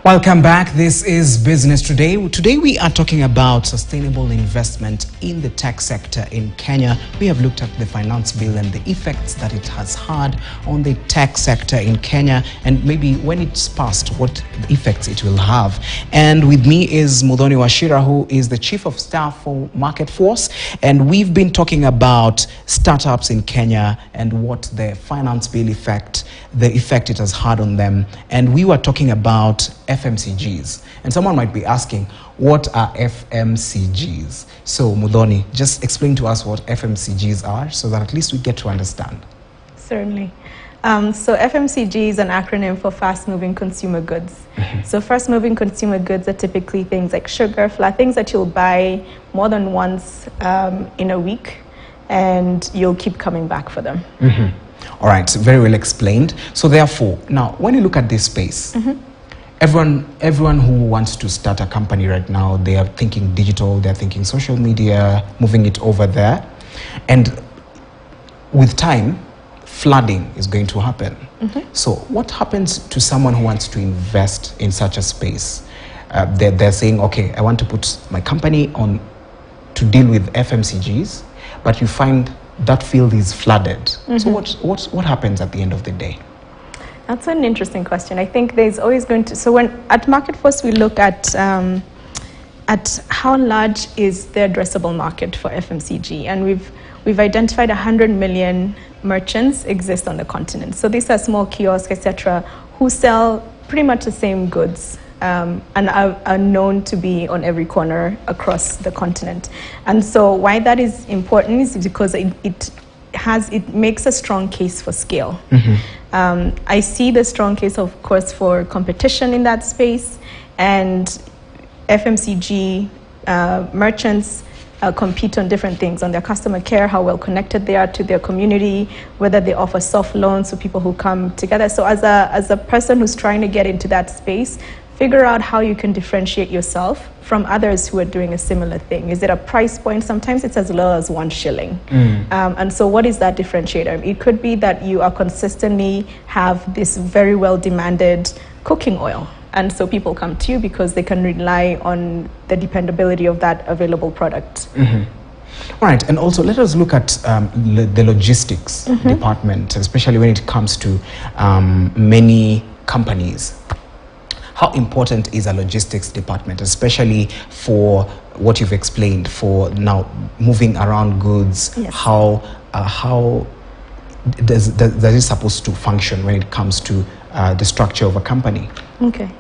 Welcome back. This is Business Today. Today we are talking about sustainable investment in the tech sector in Kenya. We have looked at the finance bill and the effects that it has had on the tech sector in Kenya, and maybe when it's passed, what effects it will have. And with me is Muthoni Wachira, who is the Chief of Staff for Market Force. And we've been talking about startups in Kenya and what the finance bill the effect it has had on them. And we were talking about FMCGs. And someone might be asking, what are FMCGs? So Muthoni, just explain to us what FMCGs are so that at least we get to understand. Certainly. So FMCG is an acronym for fast-moving consumer goods. So fast-moving consumer goods are typically things like sugar, flour, things that you'll buy more than once in a week, and you'll keep coming back for them. All right, very well explained. So therefore, now when you look at this space, everyone who wants to start a company right now, they are thinking digital, they're thinking social media, moving it over there. And with time, flooding is going to happen. So what happens to someone who wants to invest in such a space? They're saying, okay, I want to put my company on to deal with FMCGs, but you find that field is flooded. So what happens at the end of the day? That's an interesting question. I think there's always going to, so when at Market Force we look at how large is the addressable market for FMCG, and we've identified 100 million merchants exist on the continent. So these are small kiosks, etc., who sell pretty much the same goods and are known to be on every corner across the continent. And so why that is important is because it makes a strong case for scale. I see the strong case, of course, for competition in that space, and FMCG merchants compete on different things, on their customer care, how well connected they are to their community, whether they offer soft loans to people who come together. So as a person who's trying to get into that space, figure out how you can differentiate yourself from others who are doing a similar thing. Is it a price point? Sometimes it's as low as 1 shilling. And so what is that differentiator? It could be that you are consistently have this very well demanded cooking oil. And so people come to you because they can rely on the dependability of that available product. All right, and also let us look at the logistics department, especially when it comes to many companies. How important is a logistics department, especially for what you've explained, for now moving around goods? Yes. How does it supposed to function when it comes to the structure of a company? Okay.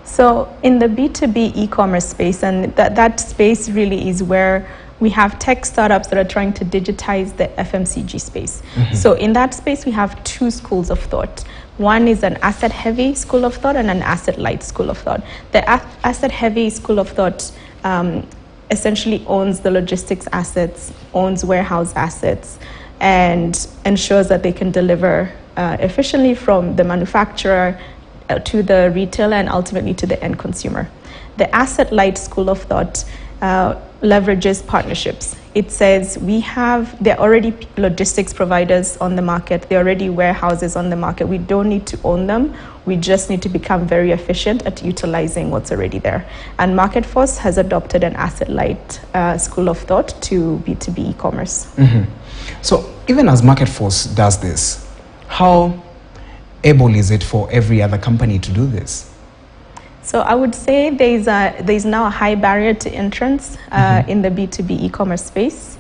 So in the B2B e-commerce space, and that space really is where we have tech startups that are trying to digitize the FMCG space. So in that space, we have 2 schools of thought. One is an asset-heavy school of thought and an asset-light school of thought. The asset-heavy school of thought essentially owns the logistics assets, owns warehouse assets, and ensures that they can deliver efficiently from the manufacturer to the retailer and ultimately to the end consumer. The asset-light school of thought leverages partnerships. It says there are already logistics providers on the market, there are already warehouses on the market. We don't need to own them, we just need to become very efficient at utilizing what's already there. And Market Force has adopted an asset-light school of thought to B2B e-commerce. So even as Market Force does this, how able is it for every other company to do this? So I would say there's now a high barrier to entrance in the B2B e-commerce space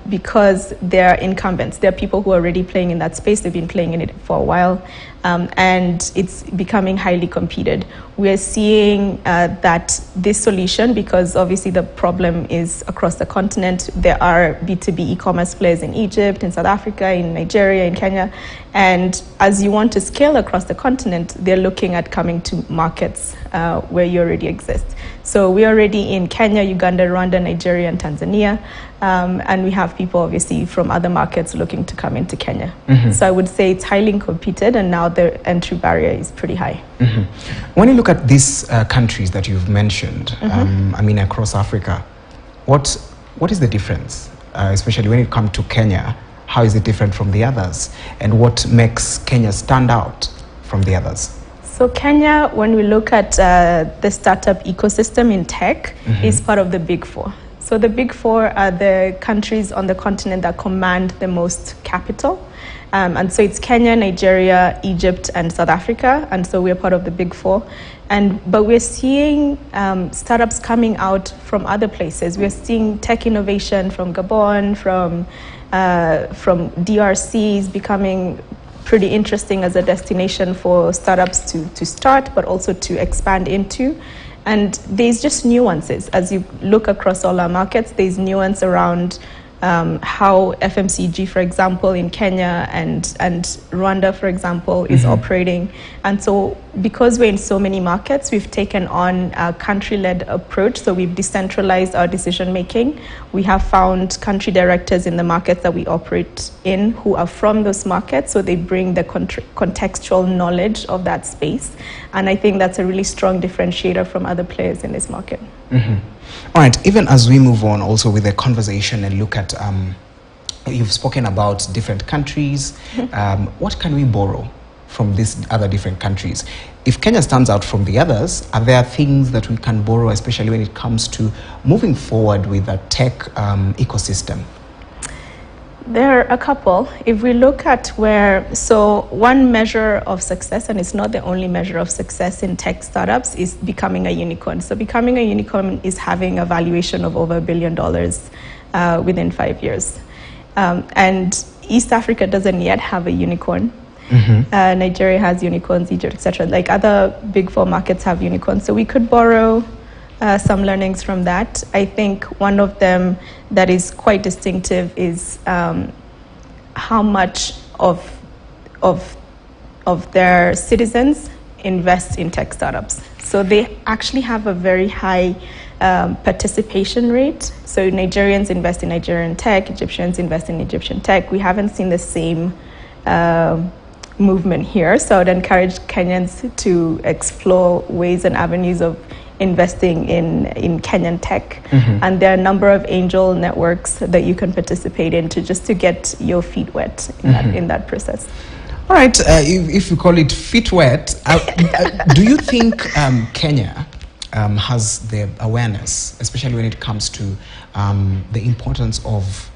because there are incumbents. There are people who are already playing in that space. They've been playing in it for a while, and it's becoming highly competed. We're seeing that this solution, because obviously the problem is across the continent, there are B2B e-commerce players in Egypt, in South Africa, in Nigeria, in Kenya, and as you want to scale across the continent, they're looking at coming to markets where you already exist. So we're already in Kenya, Uganda, Rwanda, Nigeria, and Tanzania, and we have people obviously from other markets looking to come into Kenya. So I would say it's highly competed, and now the entry barrier is pretty high. When you look at these countries that you've mentioned, I mean across Africa, what is the difference, especially when it comes to Kenya? How is it different from the others, and what makes Kenya stand out from the others? So Kenya, when we look at the startup ecosystem in tech, is part of the Big Four. So the Big Four are the countries on the continent that command the most capital. And so it's Kenya, Nigeria, Egypt, and South Africa. And so we're part of the Big Four. But we're seeing startups coming out from other places. We're seeing tech innovation from Gabon, from DRC becoming pretty interesting as a destination for startups to start, but also to expand into. And there's just nuances. As you look across all our markets, there's nuance around how FMCG, for example, in Kenya and Rwanda, for example, is operating. And so because we're in so many markets, we've taken on a country-led approach. So we've decentralized our decision-making. We have found country directors in the markets that we operate in who are from those markets, so they bring the contextual knowledge of that space. And I think that's a really strong differentiator from other players in this market. All right, even as we move on also with the conversation and look at, you've spoken about different countries, what can we borrow from these other different countries? If Kenya stands out from the others, are there things that we can borrow, especially when it comes to moving forward with a tech ecosystem? There are a couple. If we look at so one measure of success, and it's not the only measure of success in tech startups, is becoming a unicorn. So becoming a unicorn is having a valuation of over $1 billion within 5 years. And East Africa doesn't yet have a unicorn. Nigeria has unicorns, Egypt, etc. Like other Big Four markets have unicorns. So we could borrow some learnings from that. I think one of them that is quite distinctive is how much of their citizens invest in tech startups. So they actually have a very high participation rate. So Nigerians invest in Nigerian tech, Egyptians invest in Egyptian tech. We haven't seen the same movement here. So I'd encourage Kenyans to explore ways and avenues of investing in Kenyan tech. And there are a number of angel networks that you can participate in to get your feet wet in that process. All right, if you call it feet wet, do you think Kenya has the awareness, especially when it comes to the importance of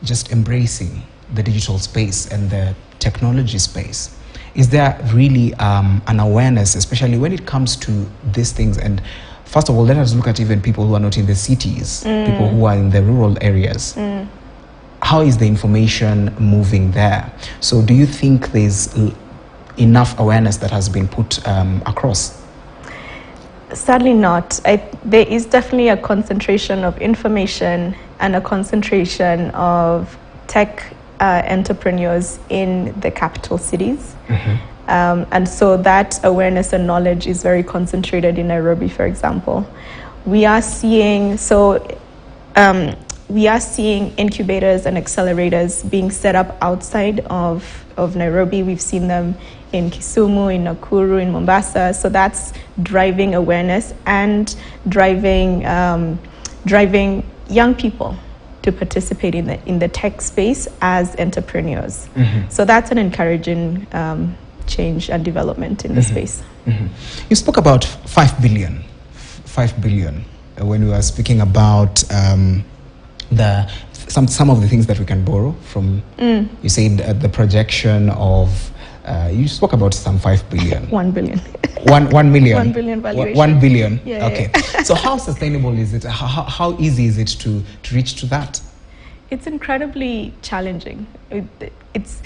just embracing the digital space and the technology space? Is there really an awareness, especially when it comes to these things? And first of all, let us look at even people who are not in the cities, people who are in the rural areas. How is the information moving there? So do you think there's enough awareness that has been put across? Sadly not. There is definitely a concentration of information and a concentration of tech entrepreneurs in the capital cities. And so that awareness and knowledge is very concentrated in Nairobi, for example. We are seeing incubators and accelerators being set up outside of Nairobi. We've seen them in Kisumu, in Nakuru, in Mombasa. So that's driving awareness and driving young people to participate in the tech space as entrepreneurs. So that's an encouraging change and development in the space. You spoke about 5 billion when we were speaking about some of the things that we can borrow from. You said the projection of you spoke about some 5 billion. 1 billion. 1 million. 1 billion valuation. 1 billion. Yeah, okay. Yeah. So how sustainable is it? How easy is it to reach to that? It's incredibly challenging. It's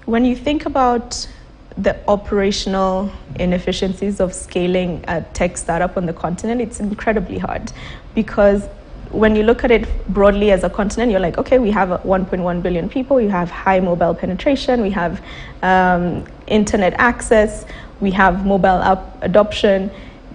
when you think about the operational inefficiencies of scaling a tech startup on the continent, it's incredibly hard, because when you look at it broadly as a continent, you're like, okay, we have 1.1 billion people, we have high mobile penetration, we have internet access, we have mobile app adoption.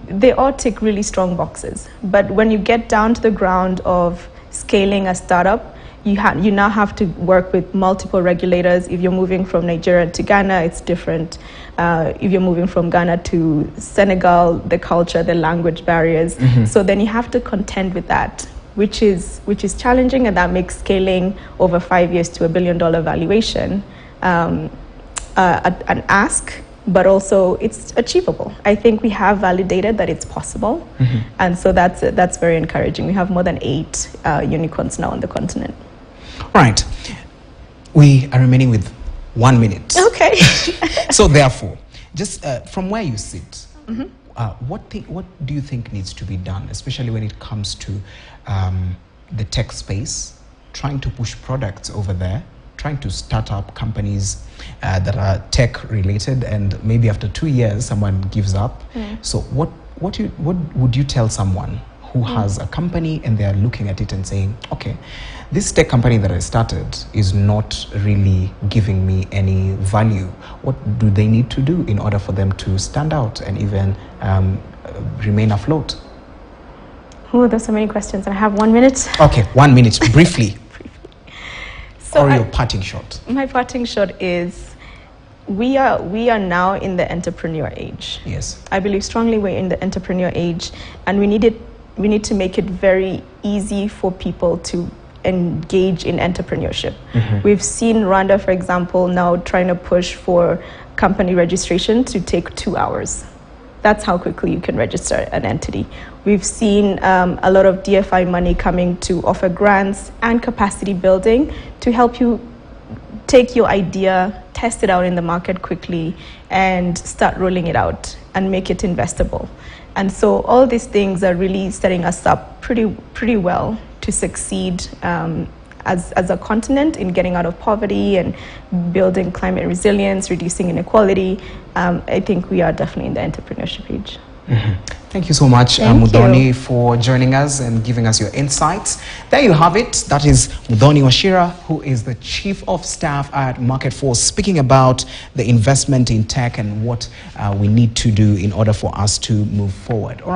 They all tick really strong boxes. But when you get down to the ground of scaling a startup, you now have to work with multiple regulators. If you're moving from Nigeria to Ghana, it's different. If you're moving from Ghana to Senegal, the culture, the language barriers. So then you have to contend with that, which is challenging, and that makes scaling over 5 years to $1 billion valuation an ask but also it's achievable. I think we have validated that it's possible, and so that's very encouraging. We have more than 8 unicorns now on the continent. All right. We are remaining with 1 minute. Okay. So therefore, just from where you sit, what do you think needs to be done, especially when it comes to the tech space, trying to push products over there, trying to start up companies that are tech related, and maybe after 2 years someone gives up? So what would you tell someone who has a company and they are looking at it and saying, okay, this tech company that I started is not really giving me any value? What do they need to do in order for them to stand out and even remain afloat? Oh, there's so many questions. I have 1 minute. Okay, 1 minute, briefly. So or your parting shot. My parting shot is we are now in the entrepreneur age. Yes. I believe strongly we're in the entrepreneur age, and we need to make it very easy for people to engage in entrepreneurship. We've seen Rwanda, for example, now trying to push for company registration to take 2 hours. That's how quickly you can register an entity. We've seen a lot of DFI money coming to offer grants and capacity building to help you take your idea, test it out in the market quickly, and start rolling it out and make it investable. And so all these things are really setting us up pretty well to succeed as a continent in getting out of poverty and building climate resilience, reducing inequality. I think we are definitely in the entrepreneurship age. Thank you so much, Muthoni, for joining us and giving us your insights. There you have it. That is Muthoni Wachira, who is the Chief of Staff at MarketForce, speaking about the investment in tech and what we need to do in order for us to move forward. All right.